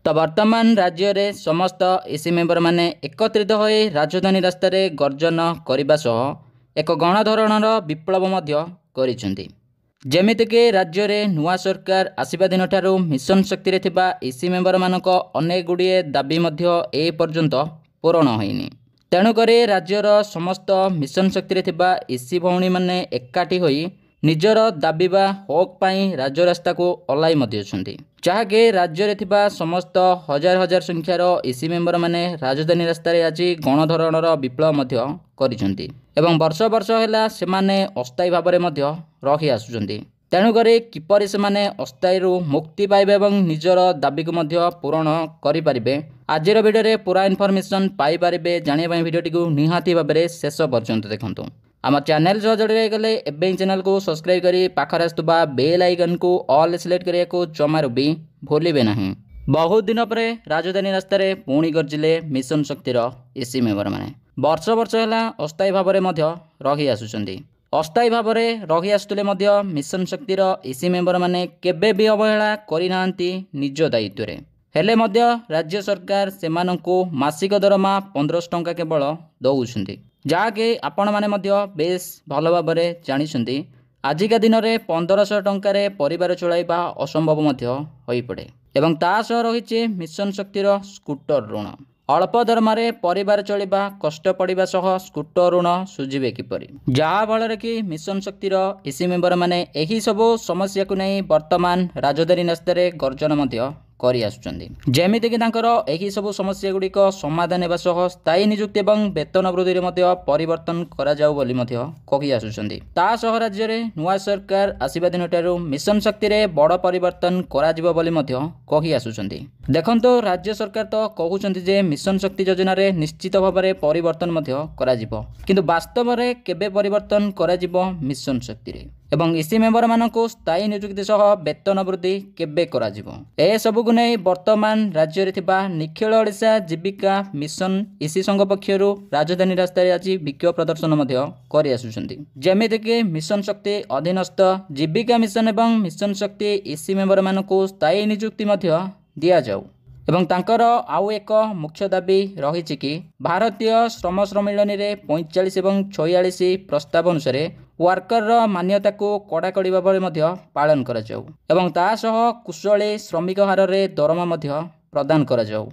तो वर्तमान राज्य रे समस्त एसी मेंबर माने एकत्रित होई राजधानी रास्ता रे गर्जन करने सह एक गणधरणर विप्लव मध्य करिसेंती। जेमिति के राज्य रे नुआ सरकार आसिबा दिन ठारू मिशन शक्ति रे थिबा एसी मेंबर मानक अनेक गुड़िए दाबी मध्य ए पर्यंत पूरण होइनी। तेणुकरी राज्यर समस्त मिशन शक्ति रे थिबा एसी भौणी माने एकाठी होई निजर दाबी बा हक पाई राज्य रास्ता को अलाई मध्य छंती। जहाँकि राज्य रे थिबा समस्त हजार हजार संख्यार एसी मेंबर माने राजधानी रास्ता रे आज गणधरणर विप्लव मध्य करिसेंती एवं वर्ष वर्ष हैला सेमाने अस्थायी भाव में मध्य रही आसुचंती। तेणुकरी किपरि सेमाने अस्थायी मुक्ति पाइबे एवं निजर दाबी को मध्य पूरण करि परिबे आजिर वीडियो रे पूरा इनफॉरमेशन पाई परिबे। जानिया पई वीडियो टिकु निहाती भाबरे शेष पर्यंत देखंतु। आम चैनल सह जोड़ी गले एवं चैनल को सब्सक्राइब करी पाखरे आसुबा बेल आइकन को ऑल सिलेक्ट करिया को जमारू भी भूलिबे नहीं। बहुत दिन पर राजधानी रास्ता रे पुणी गर्जिले मिशन शक्तिर एसी मेंबर माने वर्ष वर्ष है अस्थायी भाव में रही आसुचंती। अस्थायी भाव में रही आसुले मिशन शक्तिर एसी मेंबर माने केबे भी अवहेला करिनांती निज दायित्व रे। हेले मध्य राज्य सरकार सेमानंकु मासिक दरमा 1500 टंका केवल दौछंती, जहाँकि आपण माने मध्य बेस भल भाव में जानिछंती। आजिका दिन में 1500 टंकार परिवार चलाइबा असंभव मध्य होई पड़े एवं ता सह रही मिशन शक्तिर स्कूटर ऋण। अल्प दरमारे परिवार चलिबा कष्ट पड़िबा सह स्कूटर ऋण सुझिबे किपरि, जहाँ फल कि मिशन शक्तिर एसी मेंबर माने एही सबो समस्या को नहीं वर्तमान राजधानी रास्ता रे गर्जन मध्य करि आसुचंदी। जेमिति कि तांकर एही सबो समस्या गुड़िक समाधान हेबा सह स्थायी नियुक्ति एवं वेतन वृद्धि मध्य परिवर्तन करा जाऊ बोली मध्य कहि आसुचंदी। ता सह राज्य रे नुआ सरकार आसिबा दिन ठारू मिशन शक्ति रे बड़ परिवर्तन करा जिवो बोली मध्य कहि आसुचंदी। देखंतो राज्य सरकार तो कहउचंती जे मिशन शक्ति योजना रे निश्चित भाव में परिवर्तन मध्य करा जिवो, किंतु वास्तव में केबे परिवर्तन करा जिवो मिशन शक्ति रे एवं एसी मेंबर मानक स्थायी नियुक्ति सह वेतन वृद्धि केबे करा जिवो ए सबु को नहीं वर्तमान राज्य रे थिबा निखिल ओडिशा जीविका मिशन एसी संघ पक्षरु राजधानी रास्ता रे आज विक्षोभ प्रदर्शन मध्य करि आसुचंती। जेमिति कि मिशन शक्ति अधीनस्थ जीविका मिशन एवं मिशन शक्ति एसी मेंबर मानक स्थायी नियुक्ति मध्य दिया जाऊ एवं तांकर आउ एक मुख्य दाबी रही कि भारतीय श्रम सम्मिलनी रे 45 एवं 46 प्रस्ताव अनुसार वर्कर मान्यता को कड़ाकड़ी भाव में पालन करा जाऊ एवं ता सह कुशली श्रमिक हार रे दरमा मध्य प्रदान करा जाऊ।